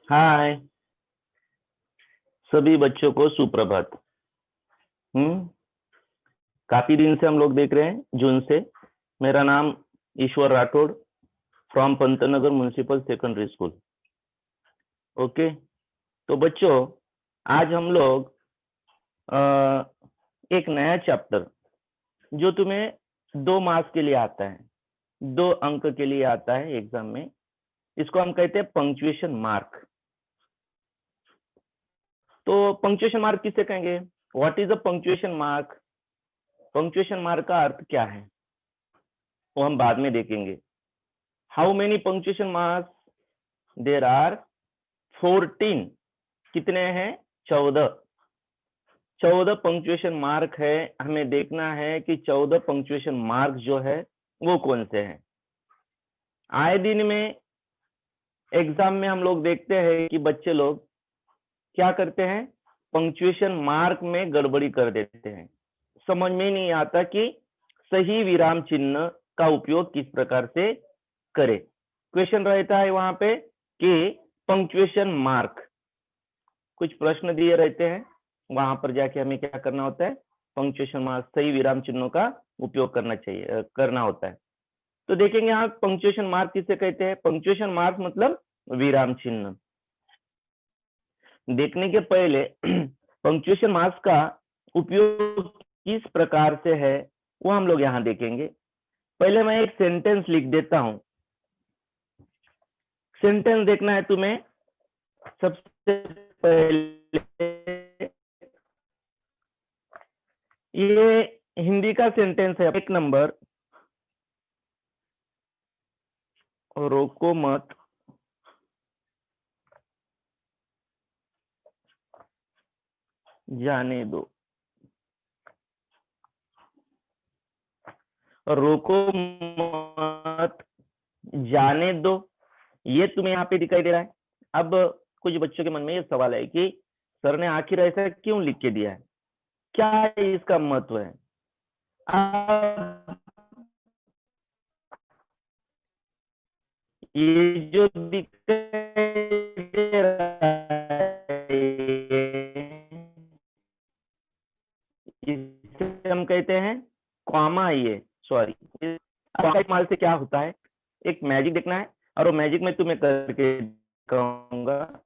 हाय सभी बच्चों को सुप्रभात। काफी दिन से हम लोग देख रहे हैं, जून से। मेरा नाम Ishwar Rathore from Pantnagar municipal secondary school. Okay, तो बच्चों आज हम लोग एक नया चैप्टर जो तुम्हें 2 मार्क्स के लिए आता है, 2 अंक के लिए आता है एग्जाम में, इसको हम कहते हैं पंक्चुएशन मार्क। तो पंक्चुएशन मार्क किसे कहेंगे? What is a punctuation mark? Punctuation mark का अर्थ क्या है वो हम बाद में देखेंगे। How many punctuation marks? There are 14। कितने हैं? 14 पंक्चुएशन मार्क है। हमें देखना है कि 14 पंक्चुएशन मार्क जो है वो कौन से हैं। आए दिन में एग्जाम में हम लोग देखते हैं कि बच्चे लोग क्या करते हैं, पंक्चुएशन मार्क में गड़बड़ी कर देते हैं। समझ में नहीं आता कि सही विराम चिन्ह का उपयोग किस प्रकार से करें। क्वेश्चन रहता है वहां पे कि पंक्चुएशन मार्क, कुछ प्रश्न दिए रहते हैं, वहां पर जाके हमें क्या करना होता है, पंक्चुएशन मार्क सही विराम चिन्हों का उपयोग करना होता है। तो देखेंगे यहाँ पंक्चुएशन मार्क किसे कहते हैं। पंक्चुएशन मार्क मतलब विराम चिन्ह। देखने के पहले पंक्चुएशन मार्क्स का उपयोग किस प्रकार से है वो हम लोग यहाँ देखेंगे। पहले मैं एक सेंटेंस लिख देता हूं। सेंटेंस देखना है तुम्हें। सबसे पहले ये हिंदी का सेंटेंस है। 1 नंबर, रोको मत जाने दो। रोको मत जाने दो, ये तुम्हें यहाँ पे दिखाई दे रहा है। अब कुछ बच्चों के मन में ये सवाल है कि सर ने आखिर ऐसा क्यों लिख के दिया है, क्या इसका महत्व है। ये जो दिखाई दे रहा है इसे हम कहते हैं कॉमा। ये सॉरी, इस्तेमाल से क्या होता है, एक मैजिक देखना है और वो मैजिक में तुम्हें करके कहूंगा।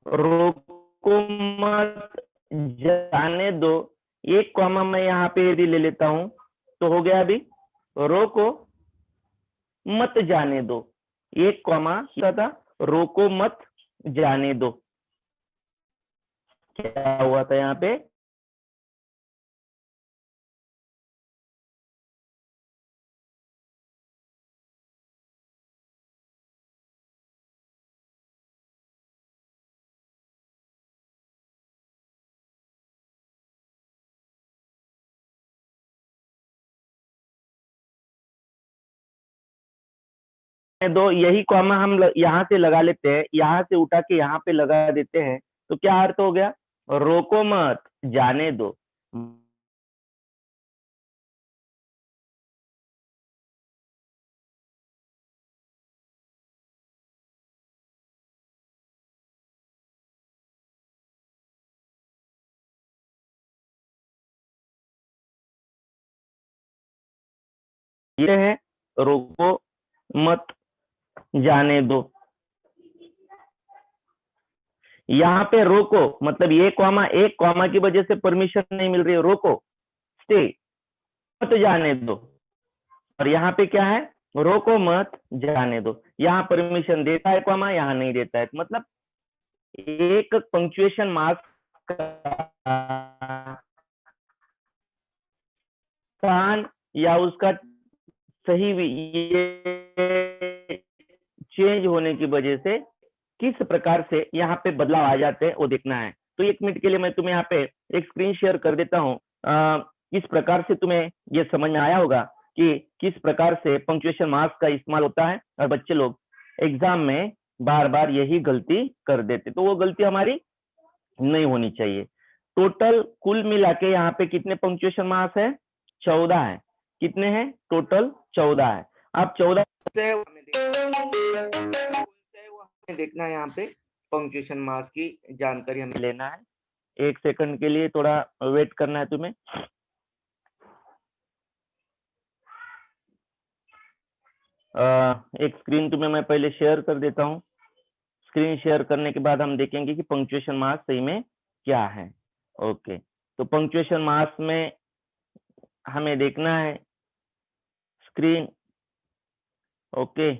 रोको मत जाने दो, एक कॉमा मैं यहाँ पे यदि ले लेता हूं तो हो गया अभी रोको मत जाने दो। एक कॉमा था, रोको मत जाने दो। क्या हुआ था यहाँ पे? दो, यही कॉमा हम यहाँ से लगा लेते हैं, यहाँ से उठा के यहाँ पे लगा देते हैं, तो क्या अर्थ हो गया? रोको मत जाने दो। ये है रोको मत जाने दो। यहाँ पे रोको मतलब ये कॉमा, एक कॉमा की वजह से परमिशन नहीं मिल रही है, रोको स्टे, मत जाने दो। और यहाँ पे क्या है? रोको मत जाने दो। यहाँ परमिशन देता है कॉमा, यहाँ नहीं देता है। मतलब एक पंक्चुएशन मार्क का स्थान या उसका सही ये चेंज होने की वजह से किस प्रकार से यहाँ पे बदलाव आ जाते हैं वो देखना है। तो 1 मिनट के लिए मैं तुम्हें यहाँ पे एक स्क्रीन शेयर कर देता हूँ। किस प्रकार से तुम्हें ये समझ में आया होगा कि किस प्रकार से पंक्चुएशन मार्क्स का इस्तेमाल होता है और बच्चे लोग एग्जाम में बार बार यही गलती कर देते, तो वो गलती हमारी नहीं होनी चाहिए। टोटल कुल मिला के यहाँ पे कितने पंक्चुएशन मार्क्स है? 14 है। कितने हैं टोटल? 14 है। अब 14 से देखना है यहाँ पे पंक्चुएशन मार्क्स की जानकारी हमें लेना है। 1 सेकंड के लिए थोड़ा वेट करना है तुम्हें। एक स्क्रीन तुम्हें मैं पहले शेयर कर देता हूँ। स्क्रीन शेयर करने के बाद हम देखेंगे कि पंक्चुएशन मार्क्स सही में क्या है। ओके, तो पंक्चुएशन मार्क्स में हमें देखना है स्क्रीन। ओके,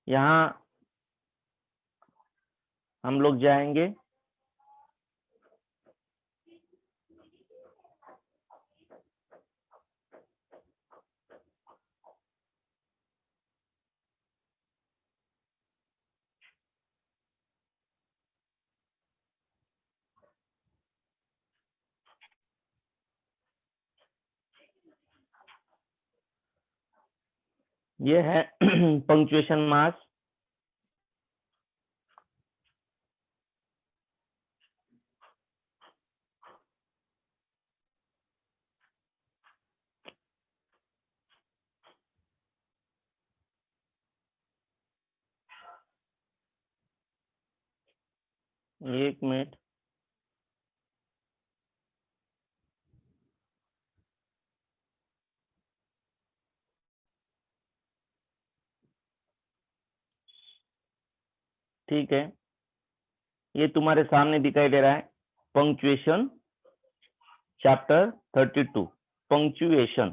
यहाँ हम लोग जाएंगे। ये है पंक्चुएशन मार्क्स। एक मिनट। ठीक है, ये तुम्हारे सामने दिखाई दे रहा है पंक्चुएशन चैप्टर 32 पंक्चुएशन।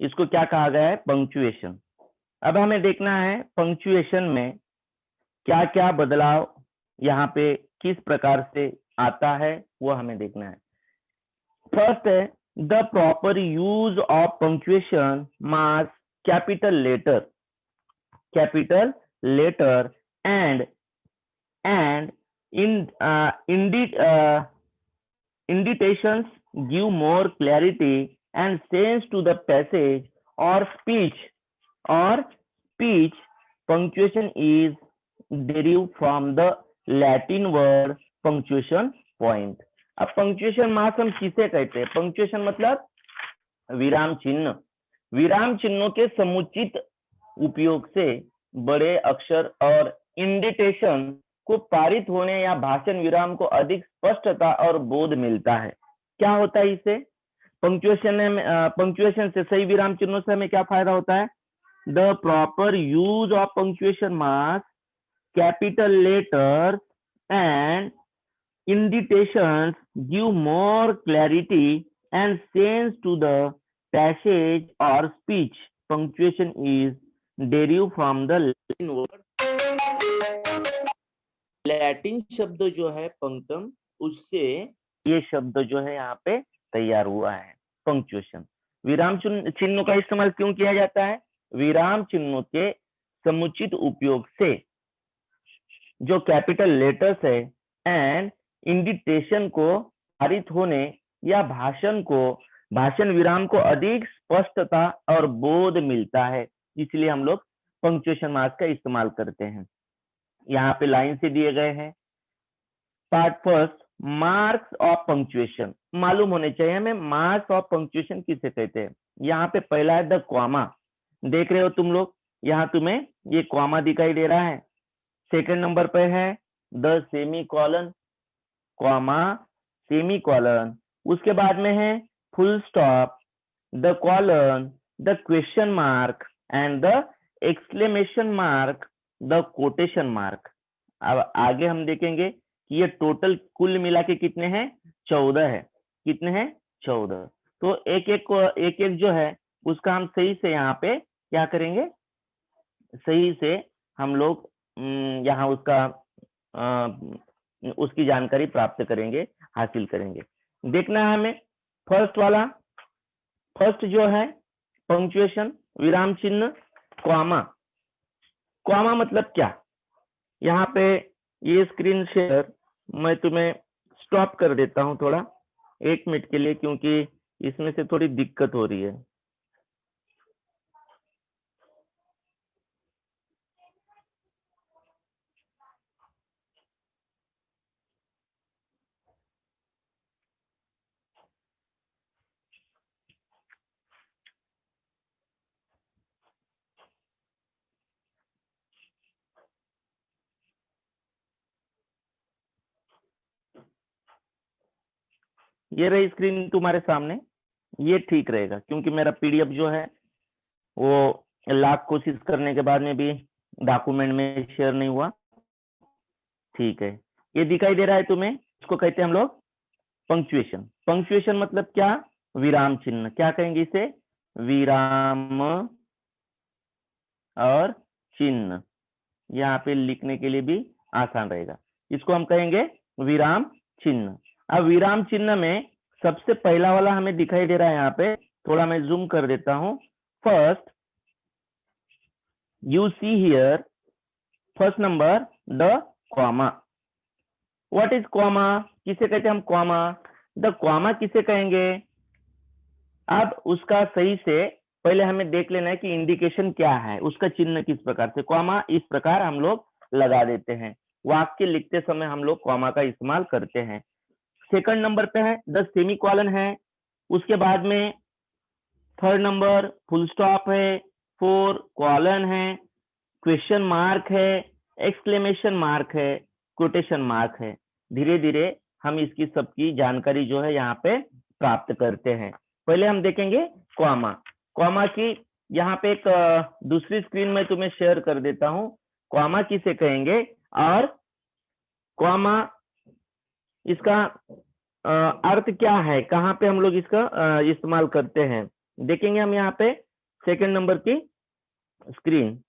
इसको क्या कहा गया है? पंक्चुएशन। अब हमें देखना है पंक्चुएशन में क्या क्या बदलाव यहाँ पे किस प्रकार से आता है, वो हमें देखना है। फर्स्ट है the proper use of punctuation marks capital letter and indentations give more clarity and sense to the passage or speech. Punctuation is derived from the Latin word punctuation point. अब पंक्चुएशन मार्क्स हम किसे कहते हैं? Punctuation मतलब विराम चिन्ह। विराम चिन्हों के समुचित उपयोग से बड़े अक्षर और इंडिटेशन को पारित होने या भाषण विराम को अधिक स्पष्टता और बोध मिलता है। क्या होता है इससे? पंक्चुएशन से, सही विराम चिन्हों से हमें क्या फायदा होता है? The proper use of punctuation marks capital letters and indentations give more clarity and sense to the passage or speech. Punctuation is derived from the Latin word. Latin शब्द जो है पंक्तम, उससे ये शब्द जो है यहाँ पे तैयार हुआ है पंक्चुएशन। विराम चिन्हों का इस्तेमाल क्यों किया जाता है? विराम चिन्हों के समुचित उपयोग से जो कैपिटल लेटर्स है एंड इंडिटेशन को पारित होने या भाषण विराम को अधिक स्पष्टता और बोध मिलता है, इसलिए हम लोग पंक्चुएशन मार्क्स का इस्तेमाल करते हैं। यहाँ पे लाइन से दिए गए हैं। Part first, marks of punctuation. मालूम होने चाहिए हमें मार्क्स ऑफ पंक्चुएशन किसे कहते हैं। यहाँ पे पहला है द कॉमा। देख रहे हो तुम लोग, यहाँ तुम्हें ये कॉमा दिखाई दे रहा है। सेकंड नंबर पे है the semi colon, comma semi colon. उसके बाद में है full stop, the colon, the question mark and the exclamation mark, the quotation mark. अब आगे हम देखेंगे कि ये टोटल कुल मिला के कितने हैं? 14 है। कितने हैं? 14। तो एक एक जो है उसका हम सही से यहाँ पे क्या करेंगे? सही से हम लोग यहाँ उसकी जानकारी प्राप्त करेंगे, हासिल करेंगे। देखना है हमें फर्स्ट वाला। फर्स्ट जो है पंक्चुएशन, विराम चिन्ह, कॉमा। कॉमा मतलब क्या? यहाँ पे ये स्क्रीन शेयर मैं तुम्हें स्टॉप कर देता हूँ थोड़ा 1 मिनट के लिए, क्योंकि इसमें से थोड़ी दिक्कत हो रही है। ये रही स्क्रीन तुम्हारे सामने, ये ठीक रहेगा क्योंकि मेरा पीडीएफ जो है वो लाख कोशिश करने के बाद में भी डॉक्यूमेंट में शेयर नहीं हुआ। ठीक है, ये दिखाई दे रहा है तुम्हें, इसको कहते हैं हम लोग पंक्चुएशन। पंक्चुएशन मतलब क्या? विराम चिन्ह। क्या कहेंगे इसे? विराम और चिन्ह। यहाँ पे लिखने के लिए भी आसान रहेगा, इसको हम कहेंगे विराम चिन्ह। अब विराम चिन्ह में सबसे पहला वाला हमें दिखाई दे रहा है, यहाँ पे थोड़ा मैं जूम कर देता हूं। First you see here, first number the comma. What is comma? किसे कहते हैं हम कॉमा? द कॉमा किसे कहेंगे? अब उसका सही से पहले हमें देख लेना है कि इंडिकेशन क्या है, उसका चिन्ह किस प्रकार से। कॉमा इस प्रकार हम लोग लगा देते हैं, वाक्य लिखते समय हम लोग कॉमा का इस्तेमाल करते हैं। सेकंड नंबर पे है द सेमीकोलन है, उसके बाद में थर्ड नंबर फुल स्टॉप है, 4 कॉलन है, क्वेश्चन मार्क है, एक्सक्लेमेशन मार्क है, कोटेशन मार्क है। धीरे धीरे हम इसकी सबकी जानकारी जो है यहाँ पे प्राप्त करते हैं। पहले हम देखेंगे कॉमा। कॉमा की यहाँ पे एक दूसरी स्क्रीन में तुम्हें शेयर कर देता हूं। कॉमा किसे कहेंगे और कॉमा इसका अर्थ क्या है, कहाँ पे हम लोग इसका इस्तेमाल करते हैं, देखेंगे हम यहाँ पे सेकंड नंबर की स्क्रीन।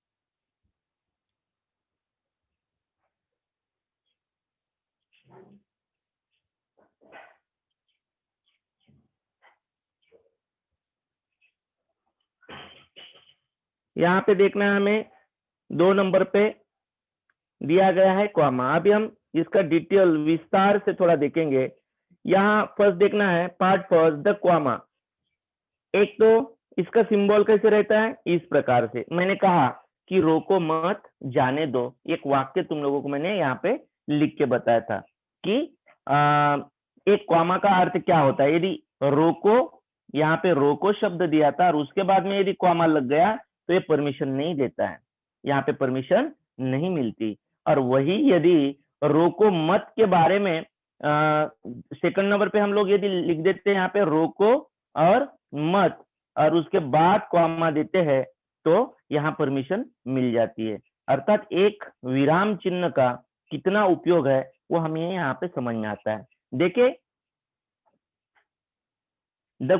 यहाँ पे देखना है हमें 2 नंबर पे दिया गया है कॉमा। अभी हम इसका डिटेल विस्तार से थोड़ा देखेंगे। यहाँ फर्स्ट देखना है पार्ट फर्स्ट द कॉमा। एक तो इसका सिंबल कैसे रहता है, इस प्रकार से। मैंने कहा कि रोको मत जाने दो, एक वाक्य तुम लोगों को मैंने यहाँ पे लिख के बताया था कि एक कॉमा का अर्थ क्या होता है। यदि रोको, यहाँ पे रोको शब्द दिया था और उसके बाद में यदि कॉमा लग गया तो ये परमिशन नहीं देता है, यहाँ पे परमिशन नहीं मिलती। और वही यदि रोको मत के बारे में सेकंड नंबर पे हम लोग यदि लिख देते हैं यहाँ पे रोको और मत और उसके बाद कॉमा देते हैं तो यहाँ परमिशन मिल जाती है। अर्थात एक विराम चिन्ह का कितना उपयोग है वो हमें यहाँ पे समझ में आता है। देखिए the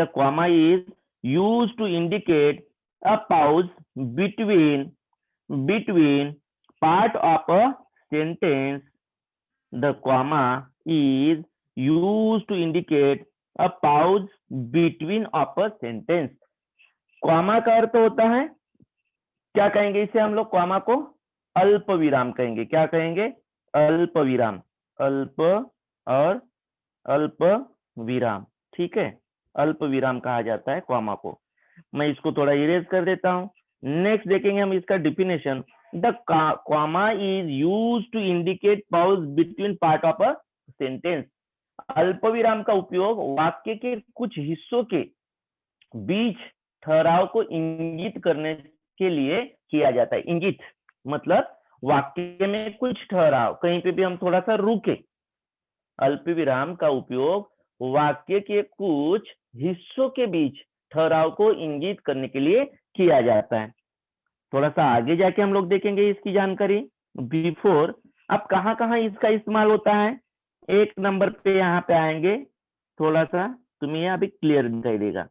comma is used to indicate a pause between part of a sentence. The comma is used to indicate a pause between of a sentence. Comma का अर्थ होता है, क्या कहेंगे इसे हम लोग? कॉमा को अल्प विराम कहेंगे। क्या कहेंगे? अल्प विराम। अल्प और अल्प विराम, ठीक है, अल्प विराम कहा जाता है कॉमा को। मैं इसको थोड़ा इरेज कर देता हूं। नेक्स्ट देखेंगे हम इसका definition. The comma is used to indicate pause between part of a sentence. अल्प विराम का उपयोग वाक्य के कुछ हिस्सों के बीच ठहराव को इंगित करने के लिए किया जाता है। इंगित मतलब वाक्य में कुछ ठहराव, कहीं पे भी हम थोड़ा सा रुके। अल्प विराम का उपयोग वाक्य के कुछ हिस्सों के बीच ठहराव को इंगित करने के लिए किया जाता है। थोड़ा सा आगे जाके हम लोग देखेंगे इसकी जानकारी। बिफोर, अब कहाँ कहाँ इसका इस्तेमाल होता है, एक नंबर पे यहाँ पे आएंगे, थोड़ा सा तुम्हें यहाँ भी क्लियर दिखाई देगा।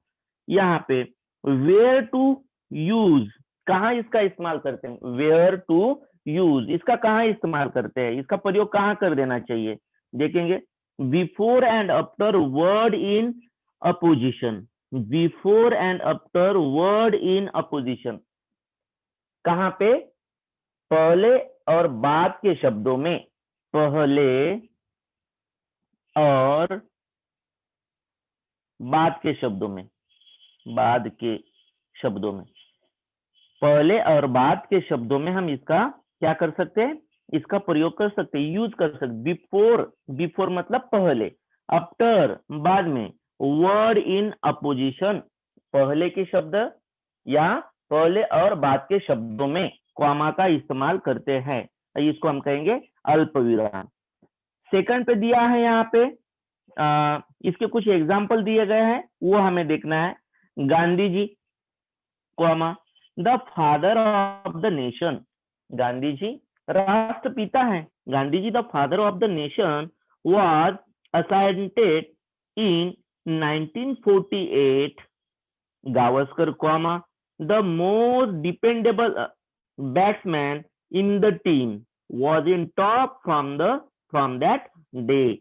यहाँ पे वेयर टू यूज, कहाँ इसका इस्तेमाल करते हैं? वेयर टू यूज, इसका कहाँ इस्तेमाल करते हैं, इसका प्रयोग कहाँ कर देना चाहिए, देखेंगे। Before and after word in opposition. Before and after word in opposition, कहाँ पे? पहले और बाद के शब्दों में। पहले और बाद के शब्दों में। बाद के शब्दों में, पहले और बाद के शब्दों में हम इसका क्या कर सकते हैं? इसका प्रयोग कर सकते हैं, यूज कर सकते। बिफोर, बिफोर मतलब पहले, आफ्टर बाद में, वर्ड इन अपोजिशन पहले के शब्द या पहले और बाद के शब्दों में कॉमा का इस्तेमाल करते हैं, इसको हम कहेंगे अल्प विराम। सेकंड पे दिया है यहाँ पे इसके कुछ एग्जाम्पल दिए गए हैं, वो हमें देखना है। Gandhi ji, comma the father of the nation, Gandhi ji राष्ट्रपिता हैं। Gandhi ji the father of the nation was assassinated in 1948. Gavaskar, comma the most dependable batsman in the team was in top from that day.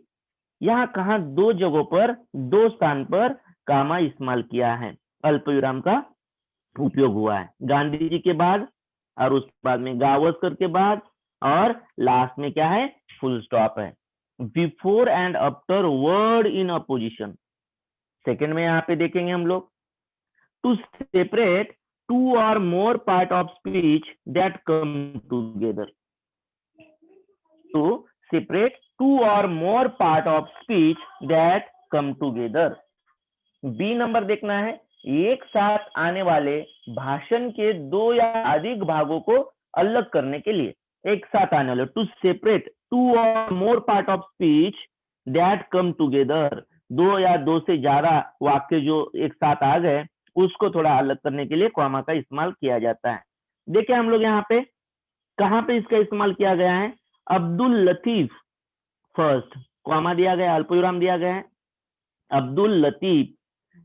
यहाँ कहा दो जगहों पर, दो स्थान पर कामा इस्तेमाल किया है, अल्प विराम का उपयोग हुआ है। गांधी जी के बाद और उसके बाद में गावस्कर के बाद और लास्ट में क्या है, फुल स्टॉप है। Before and after word in opposition. Second में यहाँ पे देखेंगे हम लोग, to separate two or more part of speech that come together. To separate two or more part of speech that come together. B number देखना है, एक साथ आने वाले भाषण के दो या अधिक भागों को अलग करने के लिए, एक साथ आने वाले, to separate two or more part of speech that come together, दो या दो से ज्यादा वाक्य जो एक साथ आ गए उसको थोड़ा अलग करने के लिए कॉमा का इस्तेमाल किया जाता है। देखिए हम लोग यहाँ पे कहाँ पे इसका इस्तेमाल किया गया है, अब्दुल लतीफ फर्स्ट, कॉमा दिया गया, अल्पविराम दिया गया है, अब्दुल लतीफ।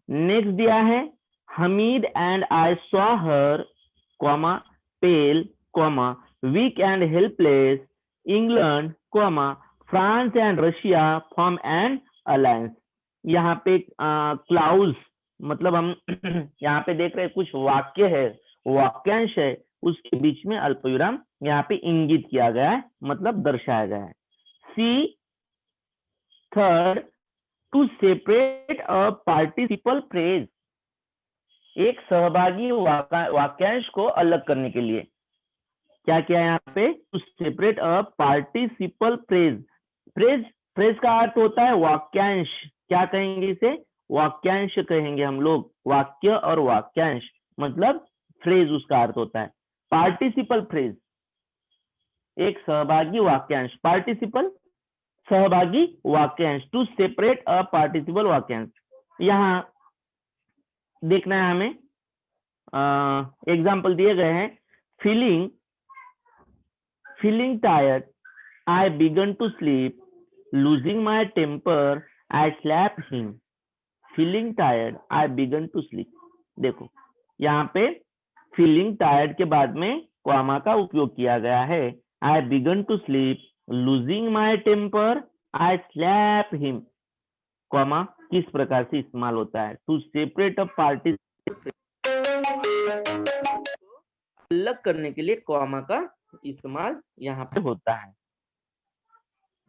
नेक्स्ट दिया है Hamid and I saw her, comma pale, comma weak and helpless, England, comma France and Russia form an alliance. यहाँ पे क्लाउज मतलब हम यहाँ पे देख रहे हैं कुछ वाक्य है, वाक्यांश है, उसके बीच में अल्पविराम यहाँ पे इंगित किया गया है, मतलब दर्शाया गया है। C third, to separate a participle phrase, एक सहभागी वाक्यांश को अलग करने के लिए क्या किया यहाँ पे, to separate a participle phrase. Phrase का अर्थ होता है वाक्यांश, क्या कहेंगे इसे, वाक्यांश कहेंगे हम लोग, वाक्य और वाक्यांश मतलब फ्रेज उसका अर्थ होता है। पार्टिसिपल फ्रेज एक सहभागी वाक्यांश, पार्टिसिपल सहभागी वाक्यांश, टू सेपरेट अ पार्टिसिपल वाक्यांश। यहाँ देखना है हमें, एग्जाम्पल दिए गए हैं, feeling tired I began to sleep, losing my temper I slap him. Feeling tired I began to sleep, देखो यहाँ पे फीलिंग टायर्ड के बाद में कॉमा का उपयोग किया गया है। I began to sleep, losing my temper I slap him, comma किस प्रकार से इस्तेमाल होता है, टू सेपरेट अ पार्टी, अलग करने के लिए कॉमा का इस्तेमाल यहाँ पे होता है।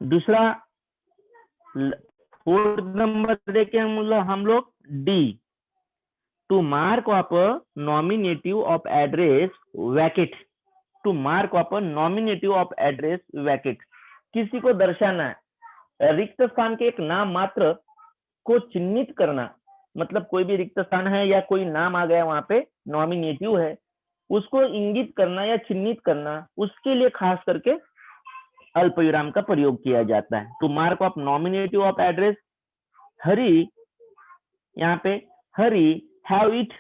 दूसरा फोर्थ नंबर देखे हम लोग D, to mark off nominative of address vocative, to mark off nominative of address vocative, किसी को दर्शाना है, रिक्त स्थान के एक नाम मात्र को चिन्हित करना, मतलब कोई भी रिक्त स्थान है या कोई नाम आ गया वहां पे नॉमिनेटिव है, उसको इंगित करना या चिन्हित करना, उसके लिए खास करके अल्पविराम का प्रयोग किया जाता है। To mark off nominative of address, Hari, यहाँ पे हरी हैव इट,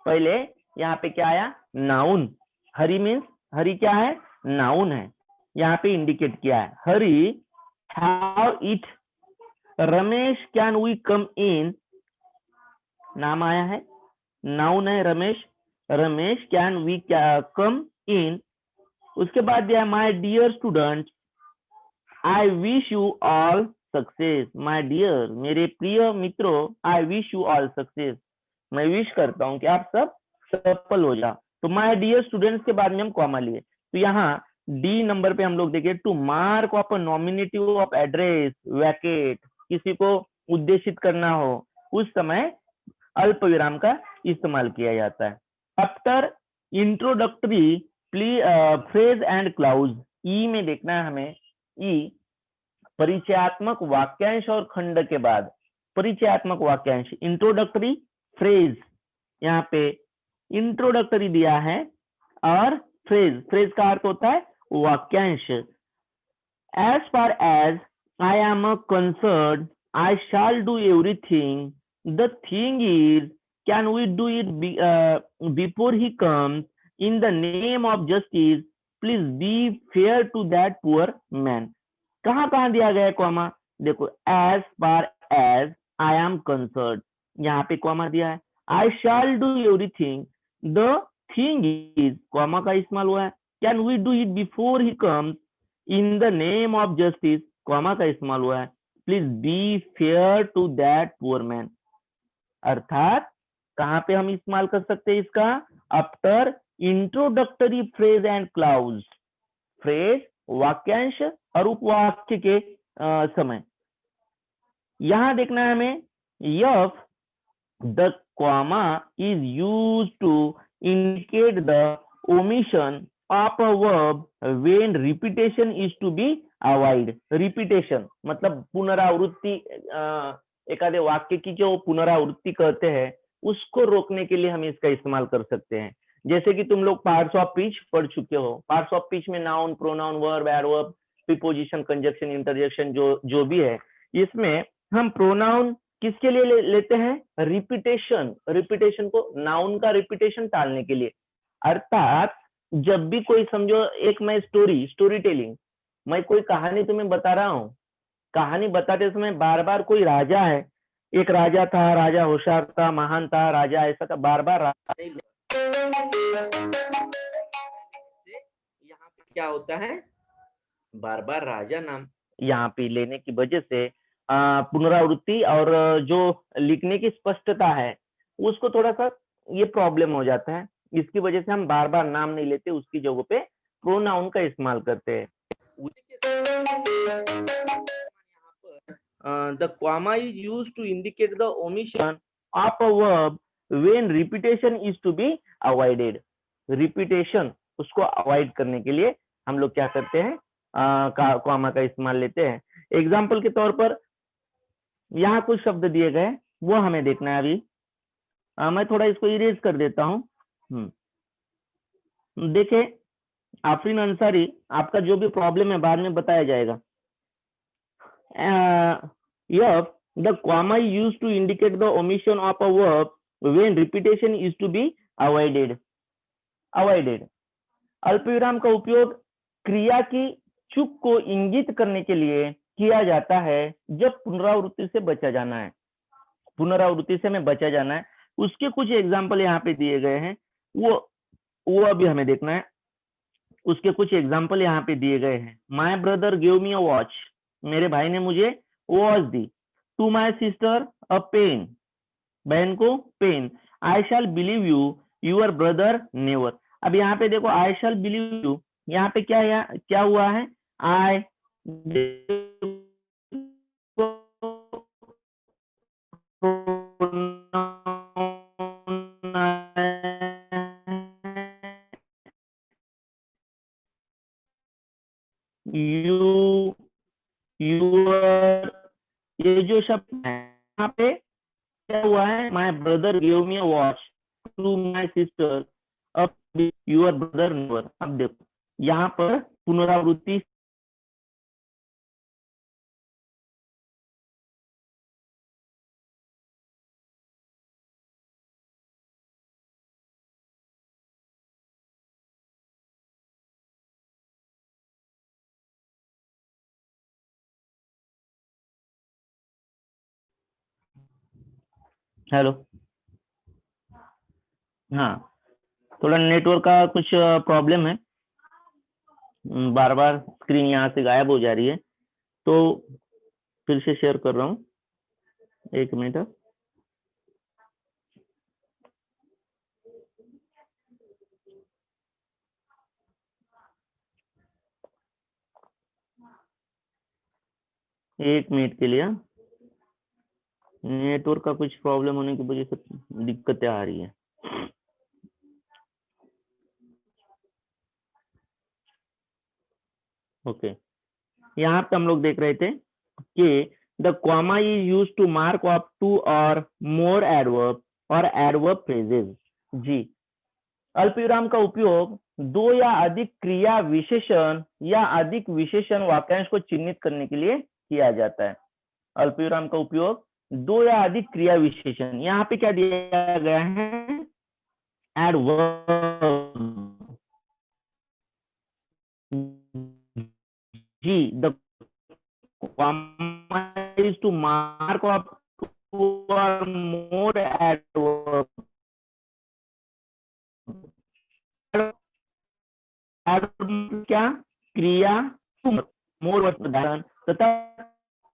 पहले यहाँ पे क्या आया, नाउन, हरी मीन्स, हरी क्या है, नाउन है, यहाँ पे इंडिकेट किया है, Hari have it. Ramesh can we come in, नाम आया है, नाउन है Ramesh, Ramesh can we come in. उसके बाद दिया my dear student I wish you all success, my dear मेरे प्रिय मित्रों, I wish you all success, मैं विश करता हूं कि आप सब सफल हो जाओ। तो माय डियर स्टूडेंट्स के बाद में हम कॉमा लिए, तो यहाँ डी नंबर पे हम लोग देखिए, to mark off a nominative of address vocative, किसी को उद्देशित करना हो उस समय अल्प विराम का इस्तेमाल किया जाता है। After introductory phrase and clause, E में देखना है हमें, ई परिचयात्मक वाक्यांश और खंड के बाद, परिचयात्मक वाक्यांश इंट्रोडक्टरी फ्रेज, यहाँ पे इंट्रोडक्टरी दिया है और फ्रेज, फ्रेज का अर्थ होता है वाक्यांश, As far as I am concerned, I shall do everything. The thing is, can we do it before he comes? In the name of justice, please be fair to that poor man. कहाँ कहाँ दिया गया है comma? देखो, as far as I am concerned, यहाँ पे comma दिया है. I shall do everything. The thing is, comma का इस्तेमाल हुआ है. Can we do it before he comes? In the name of justice, comma का इस्तेमाल हुआ है. Please be fair to that poor man. अर्थात कहाँ पे हम इस्तेमाल कर सकते हैं इसका? After introductory phrase and clause. Phrase, वाक्यांश और उपवाक्य के समय. यहां देखना है हमें, if the comma is used to indicate the omission of a verb when repetition is to be avoid. Repetition मतलब पुनरावृत्ति, एकादे वाक्य की जो पुनरावृत्ति करते हैं उसको रोकने के लिए हम इसका इस्तेमाल कर सकते हैं. जैसे कि तुम लोग पार्ट्स ऑफ स्पीच पढ़ चुके हो. पार्ट्स ऑफ स्पीच में noun, pronoun, verb, adverb, preposition, conjunction, interjection जो भी है, इसमें हम प्रोनाउन किसके लिए लेते हैं? रिपीटेशन. रिपीटेशन को, नाउन का रिपीटेशन टालने के लिए. अर्थात जब भी कोई, समझो एक मैं स्टोरी टेलिंग, मैं कोई कहानी तुम्हें बता रहा हूं, कहानी बताते समय बार बार कोई राजा है, एक राजा था, राजा होशियार था, महान था, राजा ऐसा था, बार बार राजा नहीं, यहाँ पे क्या होता है, बार बार राजा नाम यहाँ पे लेने की वजह से पुनरावृत्ति और जो लिखने की स्पष्टता है उसको थोड़ा सा ये प्रॉब्लम हो जाता है. इसकी वजह से हम बार बार नाम नहीं लेते, उसकी जगह पे प्रोनाउन का इस्तेमाल करते हैं. The comma is used to indicate the omission of a verb when repetition is to be avoided. Repetition उसको अवॉइड करने के लिए हम लोग क्या करते हैं, कॉमा का इस्तेमाल लेते हैं. एग्जाम्पल के तौर पर यहाँ कुछ शब्द दिए गए, वो हमें देखना है. अभी मैं थोड़ा इसको इरेज कर देता हूँ. देखे आफरीन अंसारी, आपका जो भी प्रॉब्लम है बाद में बताया जाएगा. If the comma is used to indicate the omission of a verb when repetition is to be avoided. अल्पविराम का उपयोग क्रिया की चूक को इंगित करने के लिए किया जाता है जब पुनरावृत्ति से बचा जाना है. पुनरावृत्ति से हमें बचा जाना है. उसके कुछ एग्जाम्पल यहाँ पे दिए गए हैं, वो अभी हमें देखना है. उसके कुछ एग्जाम्पल यहाँ पे दिए गए हैं. My brother give me a watch. मेरे भाई ने मुझे वॉच दी. To my sister a pen. बहन को pen. I shall believe you, your brother never. अब यहाँ पे देखो, आई शैल बिलीव यू, यहाँ पे क्या हुआ है? आई यू, यूर, ये जो शब्द है यहाँ पे क्या हुआ है? My brother give me a watch to my sister, अब यूर ब्रदर नेवर. अब देखो यहाँ पर पुनरावृत्ति हेलो, हाँ, थोड़ा नेटवर्क का कुछ प्रॉब्लम है, बार बार स्क्रीन यहाँ से गायब हो जा रही है, तो फिर से शेयर कर रहा हूँ. एक मिनट. एक मिनट के लिए. नेटवर्क का कुछ प्रॉब्लम होने की वजह से दिक्कतें आ रही है. ओके, यहाँ पे हम लोग देख रहे थे कि the comma is use to mark off two or more adverb or adverb phrases. जी, अल्पविराम का उपयोग दो या अधिक क्रिया विशेषण या अधिक विशेषण वाक्यांश को चिन्हित करने के लिए किया जाता है। अल्पविराम का उपयोग दो या अधिक क्रिया विशेषण, यहाँ पे क्या दिया गया है, एडवर्ब जी, the comma is to mark of two or more adverb, क्या, क्रिया, मोर उदाहरण तथा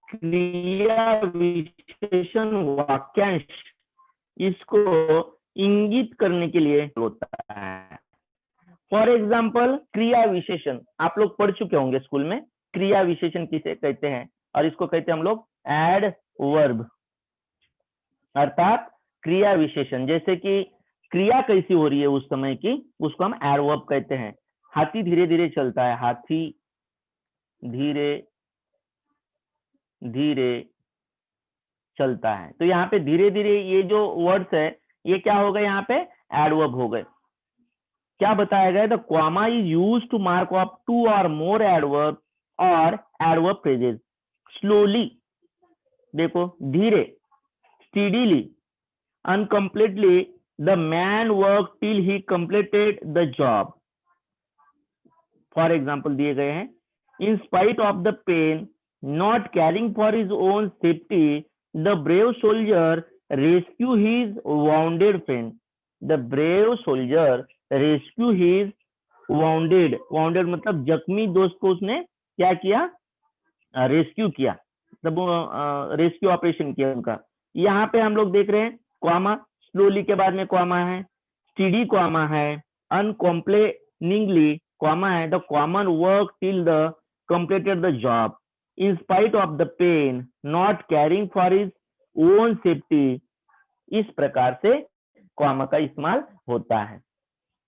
क्रिया विशेषण वाक्यांश इसको इंगित करने के लिए होता है। फॉर एग्जाम्पल क्रिया विशेषण आप लोग पढ़ चुके होंगे स्कूल में, क्रिया विशेषण किसे कहते हैं, और इसको कहते हैं हम लोग एडवर्ब, अर्थात क्रिया विशेषण। जैसे कि क्रिया कैसी हो रही है उस समय की, उसको हम एडवर्ब कहते हैं। हाथी धीरे धीरे चलता है, हाथी धीरे धीरे चलता है, तो यहाँ पे धीरे धीरे ये जो वर्ड्स है ये क्या हो गए, यहाँ पे एडवर्ब हो गए। क्या बताया गया, the comma is used to mark off two or more adverb or adverb phrases. Slowly, देखो धीरे, steadily, uncompletely, the man work till he completed the job. For example दिए गए हैं, in spite of the pain, not caring for his own safety, the brave soldier rescue his wounded friend. The brave soldier rescue his wounded, wounded मतलब जख्मी दोस्त को उसने क्या किया, रेस्क्यू किया, तब रेस्क्यू ऑपरेशन किया उनका। यहाँ पे हम लोग देख रहे हैं कॉमा, स्लोली के बाद में कॉमा है, स्टीडी कॉमा है, अनकॉम्प्लेनिंगली कॉमा है, the common work till the completed the job, in spite of the pain, not caring for his own safety. इस प्रकार से कॉमा का इस्तेमाल होता है।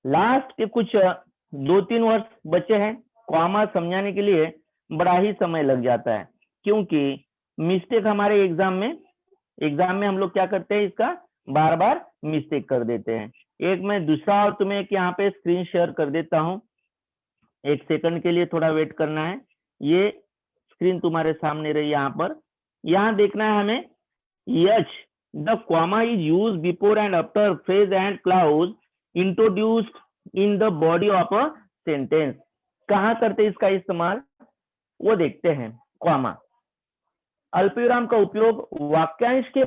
लास्ट के कुछ 2-3 वर्ष बचे हैं, कॉमा समझाने के लिए बड़ा ही समय लग जाता है, क्योंकि मिस्टेक हमारे एग्जाम में हम लोग क्या करते हैं, इसका बार बार मिस्टेक कर देते हैं। एक मैं दूसरा और तुम्हें यहाँ पे स्क्रीन शेयर कर देता हूँ, 1 सेकंड के लिए थोड़ा वेट करना है। ये स्क्रीन तुम्हारे सामने रही, यहाँ पर, यहाँ देखना है हमें, which the comma is use before and after phrase and clause introduced in the body of a sentence. कहाँ करते इसका इस्तेमाल वो देखते हैं। कॉमा, अल्पविराम का उपयोग वाक्यांश के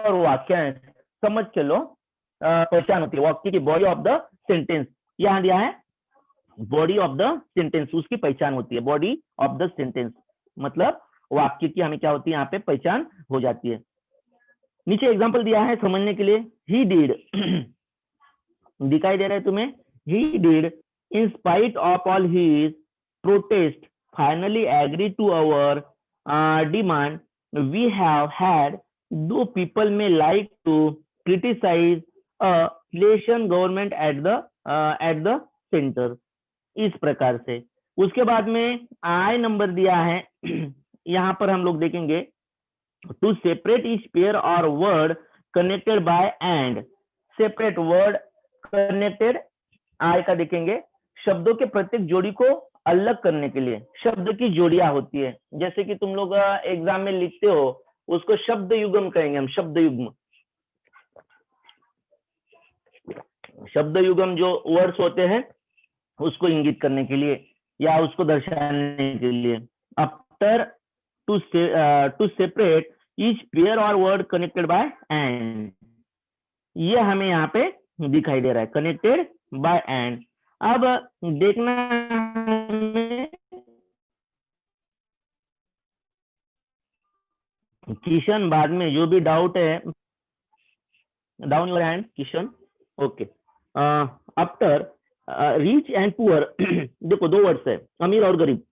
और वाक्यांश समझ के लो पहचान होती है, वाक्य की बॉडी ऑफ द सेंटेंस, यहाँ दिया है बॉडी ऑफ द सेंटेंस, उसकी पहचान होती है। बॉडी ऑफ द सेंटेंस मतलब वाक्य की हमें क्या होती है, यहाँ पे पहचान हो जाती है। नीचे एग्जांपल दिया है समझने के लिए, ही डिड दिखाई दे रहा है तुम्हें, he did in spite of all his protest finally agree to our demand, we have had though people may like to criticise a nation government at the centre. इस प्रकार से उसके बाद में आई नंबर दिया है, यहाँ पर हम लोग देखेंगे to separate each pair or word connected by and, separate word connected, I का देखेंगे शब्दों के प्रत्येक जोड़ी को अलग करने के लिए शब्द की जोड़ियां होती है। जैसे कि तुम लोग एग्जाम में लिखते हो, उसको शब्द युग्म कहेंगे हम, शब्द युग्म। शब्द युग्म जो वर्ड्स होते हैं उसको इंगित करने के लिए या उसको दर्शाने के लिए। After two separate each pair or word connected by and, ये हमें यहाँ पे दिखाई दे रहा है, कनेक्टेड बाय एंड। अब देखना किशन, बाद में जो भी डाउट है, down your hand Kishan. Okay, after rich and poor, देखो 2 वर्ड्स है, अमीर और गरीब,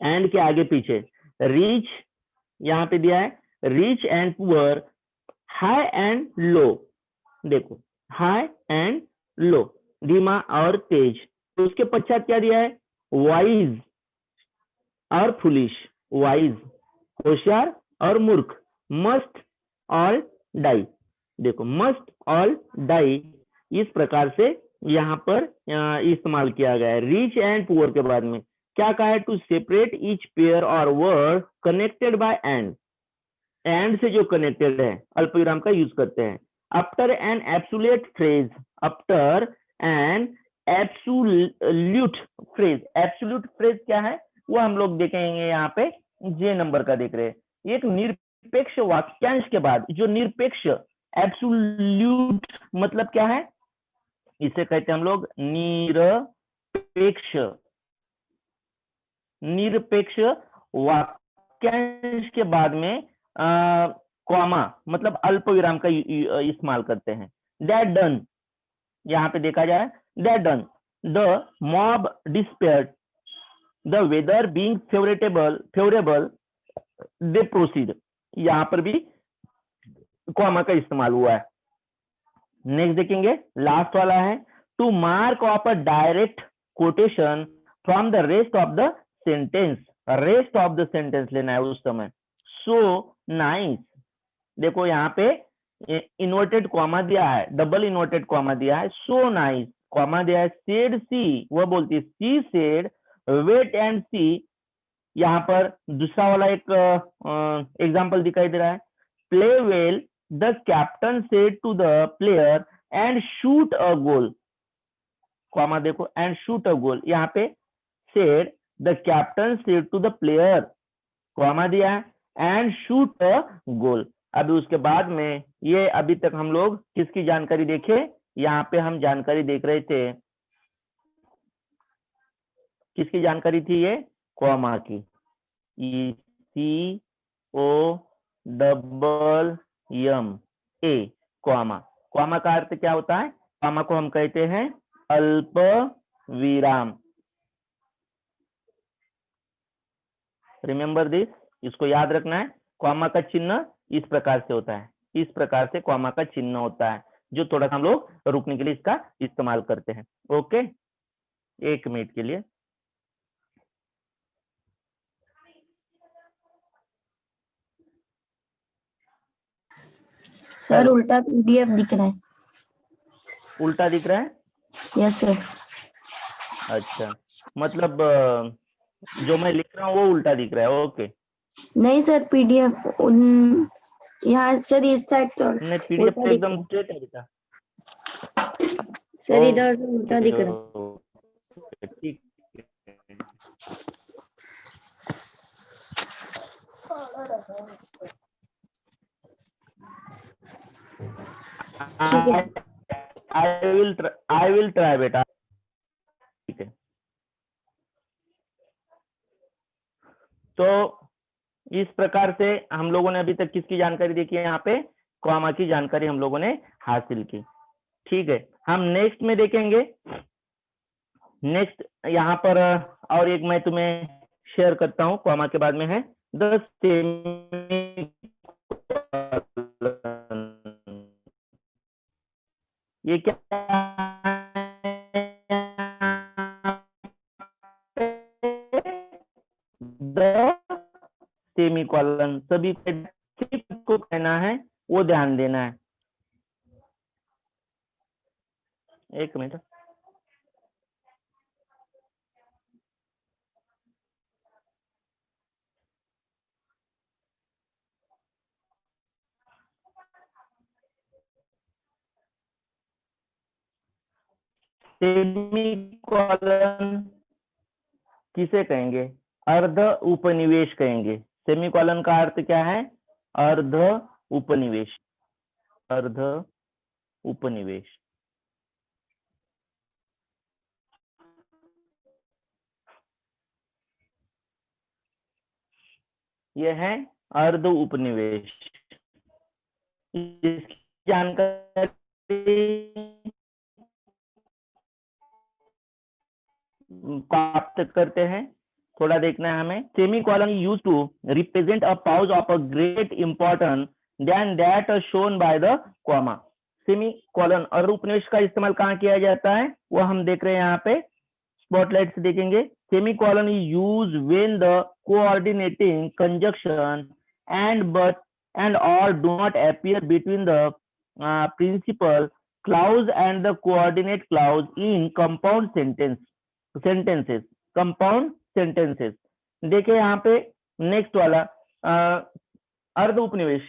एंड के आगे पीछे रिच यहाँ पे दिया है, rich and poor, high and low, देखो हाई एंड लो, धीमा और तेज। तो उसके पश्चात क्या दिया है, वाइज और फुलिश। वाइज होशियार और मूर्ख, मस्ट ऑल डाई। देखो मस्ट ऑल डाई इस प्रकार से यहाँ पर इस्तेमाल किया गया है। रिच एंड पुअर के बाद में क्या कहा है? To separate each pair or word connected by and से जो कनेक्टेड है अल्प विराम का यूज करते हैं। After an absolute phrase, after an absolute phrase, absolute phrase क्या है वो हम लोग देखेंगे यहाँ पे जे नंबर का देख रहे हैं। एक निरपेक्ष वाक्यांश के बाद जो निरपेक्ष, एब्सोल्यूट मतलब क्या है? इसे कहते हैं हम लोग निरपेक्ष, निरपेक्ष वाक्यांश के बाद में कॉमा मतलब अल्प विराम का इस्तेमाल करते हैं। दैट डन, यहाँ पे देखा जाए that done, the mob dispersed, the weather being favourable they proceed, यहाँ पर भी कॉमा का इस्तेमाल हुआ है। नेक्स्ट देखेंगे, लास्ट वाला है to mark off a direct quotation from the rest of the sentence, rest of the sentence लेना है उस समय। सो नाइस, देखो यहाँ पे इन्वर्टेड कॉमा दिया है, डबल इन्वर्टेड कॉमा दिया है, सो नाइस कॉमा दिया है। सेड सी, वह बोलती है सी सेड, वेट एंड सी, यहाँ पर दूसरा वाला एक एग्जांपल दिखाई दे रहा है। Play well the captain said to the player and shoot a goal, comma देखो एंड शूट अ गोल, यहाँ पे said the captain said to the player, comma दिया है एंड शूट अ गोल। अभी उसके बाद में ये अभी तक हम लोग किसकी जानकारी देखे? यहाँ पे हम जानकारी देख रहे थे, किसकी जानकारी थी? ये कॉमा की, COMMA, कॉमा। कॉमा का अर्थ क्या होता है? कॉमा को हम कहते हैं अल्प विराम। रिमेंबर दिस, इसको याद रखना है। कॉमा का चिन्ह इस प्रकार से होता है, इस प्रकार से कॉमा का चिन्ह होता है, जो थोड़ा सा हम लोग रुकने के लिए इसका इस्तेमाल करते हैं। ओके, 1 मिनट के लिए। सर उल्टा PDF दिख रहा है। उल्टा दिख रहा है? Yes sir. अच्छा, मतलब जो मैं लिख रहा हूँ वो उल्टा दिख रहा है। ओके, नहीं सर, PDF यहाँ सर इस साइड तो नहीं PDF तो एकदम स्ट्रेट है बेटा सर, इधर से उल्टा दिख रहा है। ठीक आई विल ट्राई बेटा। ठीक है, तो इस प्रकार से हम लोगों ने अभी तक किसकी जानकारी देखी है? यहाँ पे कॉमा की जानकारी हम लोगों ने हासिल की। ठीक है, हम नेक्स्ट में देखेंगे। नेक्स्ट यहाँ पर और एक मैं तुम्हें शेयर करता हूँ, कॉमा के बाद में है द सेमीकोलन। ये क्या द सेमीकोलन, सभी को कहना है वो ध्यान देना है। 1 मिनट, सेमीकोलन किसे कहेंगे? अर्ध उपनिवेश कहेंगे। सेमीकोलन का अर्थ क्या है? अर्ध उपनिवेश, अर्ध उपनिवेश। यह है अर्ध उपनिवेश। इसकी जानकारी प्राप्त करते हैं, थोड़ा देखना है हमें। Semicolon use to represent a pause of a great importance than that shown by the comma. Semicolon और उपनिवेश का इस्तेमाल कहाँ किया जाता है वो हम देख रहे हैं यहाँ पे, स्पॉटलाइट से देखेंगे। semicolon is used when the coordinating conjunction and but and or do not appear between the principal clause and the coordinate clause in compound sentences. compound sentences. देखिए यहाँ पे नेक्स्ट वाला अर्ध उपनिवेश।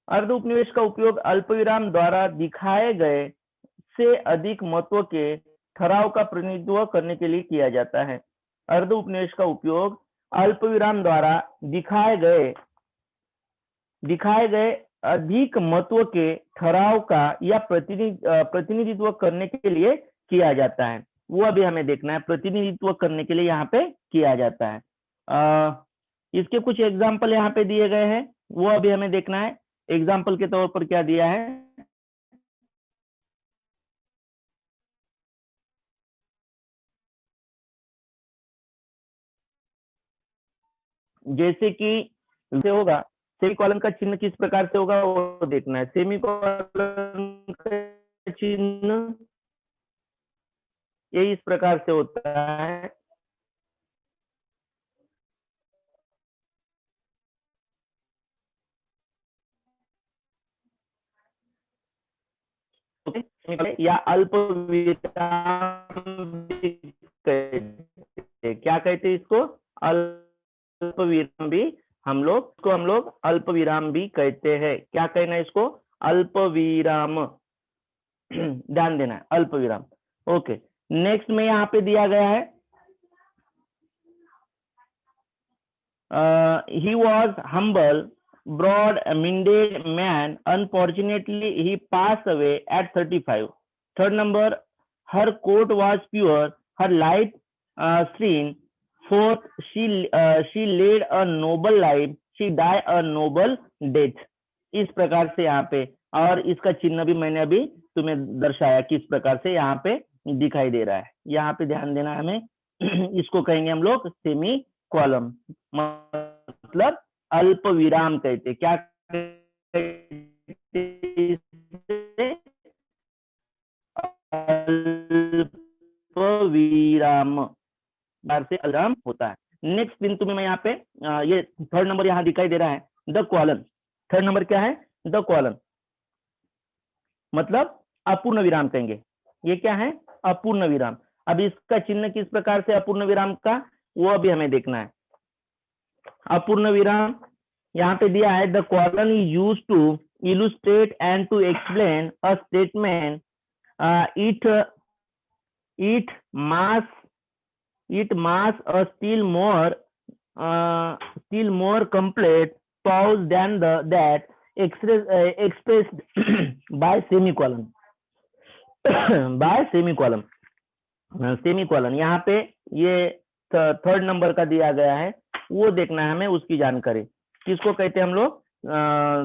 अर्ध उपनिवेश का उपयोग अल्पविराम द्वारा दिखाए गए से अधिक महत्व के ठहराव का प्रतिनिधित्व करने के लिए किया जाता है। अर्ध उपनिवेश का उपयोग अल्पविराम द्वारा दिखाए गए अधिक महत्व के ठहराव का या प्रतिनिधित्व करने के लिए किया जाता है। वो अभी हमें देखना है, प्रतिनिधित्व करने के लिए यहाँ पे किया जाता है। इसके कुछ एग्जाम्पल यहाँ पे दिए गए हैं, वो अभी हमें देखना है। एग्जाम्पल के तौर पर क्या दिया है, जैसे कि से होगा सेमीकोलन का चिन्ह किस प्रकार से होगा वो देखना है। सेमीकोलन का चिन्ह ये इस प्रकार से होता है। या अल्प विराम क्या कहते हैं इसको, अल्प विराम भी हम लोग अल्प विराम भी कहते हैं। क्या कहना है इसको, अल्प विराम। ध्यान देना है, अल्प विराम। ओके, नेक्स्ट में यहाँ पे दिया गया है he was humble, broad-minded man. Unfortunately, he passed away at 35. Third number, her coat was pure, her light serene. Fourth, she led a noble life, she died a noble death. इस प्रकार से यहाँ पे, और इसका चिन्ह भी मैंने अभी तुम्हें दर्शाया किस प्रकार से यहाँ पे दिखाई दे रहा है। यहाँ पे ध्यान देना हमें, इसको कहेंगे हम लोग सेमी कॉलम, मतलब अल्प विराम कहते। क्या अल्प विराम से विराम होता है। नेक्स्ट दिन तुम्हें मैं यहाँ पे ये थर्ड नंबर यहाँ दिखाई दे रहा है, द कॉलन। थर्ड नंबर क्या है, द कॉलन, मतलब अपूर्ण विराम कहेंगे। ये क्या है, अपूर्ण विराम। अब इसका चिन्ह किस प्रकार से अपूर्ण विराम का, वो अभी हमें देखना है। अपूर्ण विराम यहाँ पे दिया है, the colon is used to illustrate and to explain a statement, it marks a still more complete pause than that expressed by semicolon. by semicolon. Semicolon यहाँ पे ये थर्ड नंबर का दिया गया है, वो देखना है हमें, उसकी जानकारी। किसको कहते हैं हम लोग,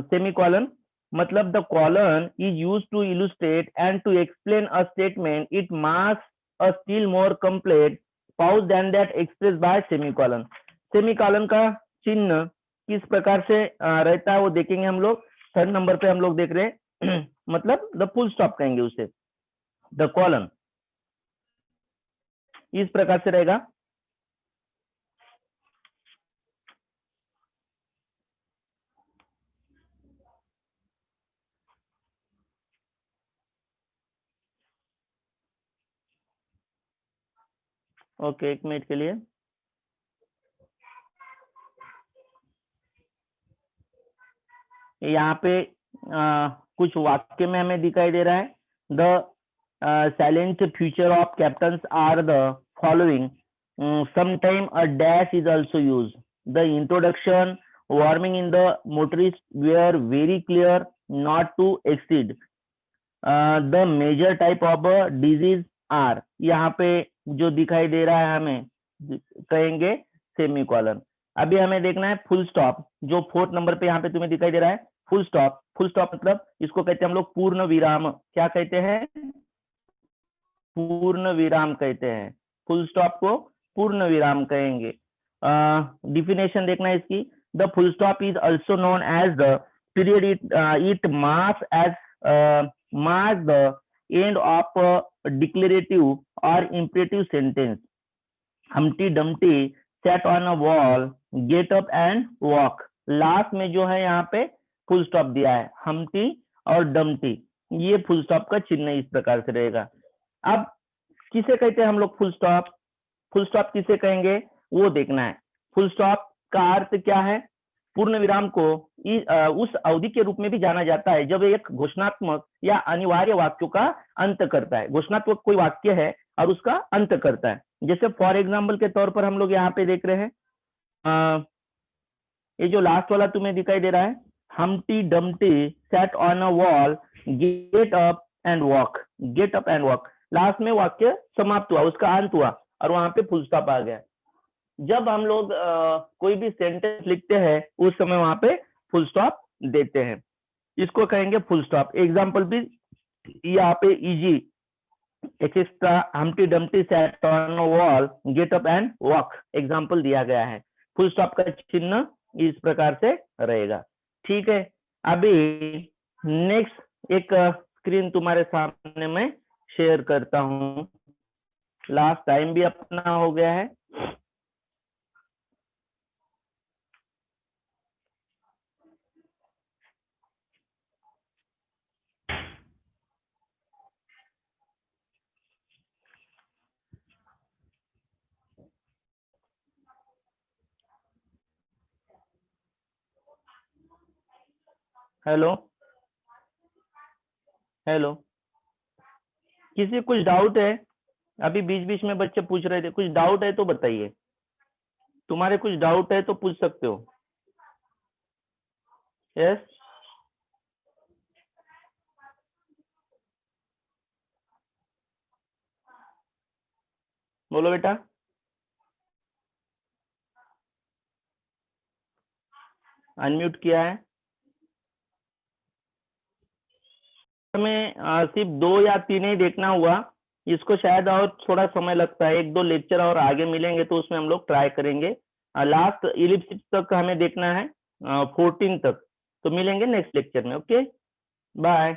सेमीकोलन। मतलब the colon is used to illustrate and to explain a statement, it marks a still more complete pause than that express by semicolon. Semicolon का चिन्ह किस प्रकार से रहता है वो देखेंगे हम लोग। थर्ड नंबर पे हम लोग देख रहे हैं मतलब द फुल स्टॉप कहेंगे उसे। द कॉलन इस प्रकार से रहेगा। ओके, एक मिनट के लिए। यहाँ पे कुछ वाक्य में हमें दिखाई दे रहा है, the silent future of captains are the following. Sometime a dash is also used. The introduction, warming in the motorists were very clear not to exceed. The major type of disease are, यहाँ पे जो दिखाई दे रहा है हमें कहेंगे semicolon. अभी हमें देखना है फुल स्टॉप, जो फोर्थ नंबर पे यहाँ पे तुम्हें दिखाई दे रहा है फुल स्टॉप। फुल स्टॉप मतलब इसको कहते हैं हम लोग पूर्ण विराम। क्या कहते हैं, पूर्ण विराम कहते हैं। फुल स्टॉप को पूर्ण विराम कहेंगे। डिफिनेशन देखना है इसकी, the full stop is also known as the period it marks the end of declarative or imperative sentence. Humpty Dumpty sat on a wall, get up and walk। Last में जो है यहाँ पे फुल स्टॉप दिया है, Humpty और Dumpty, ये full stop का चिन्ह इस प्रकार से रहेगा। अब किसे कहते हैं हम लोग फुल स्टॉप? फुल स्टॉप किसे कहेंगे वो देखना है। फुल स्टॉप का अर्थ क्या है? पूर्ण विराम को उस अवधि के रूप में भी जाना जाता है जब एक घोषणात्मक या अनिवार्य वाक्यों का अंत करता है। घोषणात्मक कोई वाक्य है और उसका अंत करता है। जैसे फॉर एग्जाम्पल के तौर पर हम लोग यहाँ पे देख रहे हैं, ये जो लास्ट वाला तुम्हें दिखाई दे रहा है, Humpty Dumpty sat on a wall, get up and walk. Get up and walk, last में वाक्य समाप्त हुआ, उसका अंत हुआ और वहां पे फुल स्टॉप आ गया। जब हम लोग कोई भी सेंटेंस लिखते हैं उस समय वहां पे फुल स्टॉप देते हैं, इसको कहेंगे फुल स्टॉप। एग्जाम्पल भी यहाँ पे easy, extra Humpty Dumpty sat on a wall, get up and walk example दिया गया है। फुल स्टॉप का चिन्ह इस प्रकार से रहेगा। ठीक है, अभी नेक्स्ट एक स्क्रीन तुम्हारे सामने मैं शेयर करता हूँ। लास्ट टाइम भी अपना हो गया है। हेलो हेलो, किसी कुछ डाउट है? अभी बीच बीच में बच्चे पूछ रहे थे, कुछ डाउट है तो बताइए। तुम्हारे कुछ डाउट है तो पूछ सकते हो। यस, बोलो बेटा। अनम्यूट किया है। हमें सिर्फ 2 या 3 ही देखना हुआ, इसको शायद और थोड़ा समय लगता है, 1-2 लेक्चर और आगे मिलेंगे तो उसमें हम लोग ट्राई करेंगे। लास्ट इलिप्सिस तक हमें देखना है, 14 तक। तो मिलेंगे नेक्स्ट लेक्चर में। Okay, bye.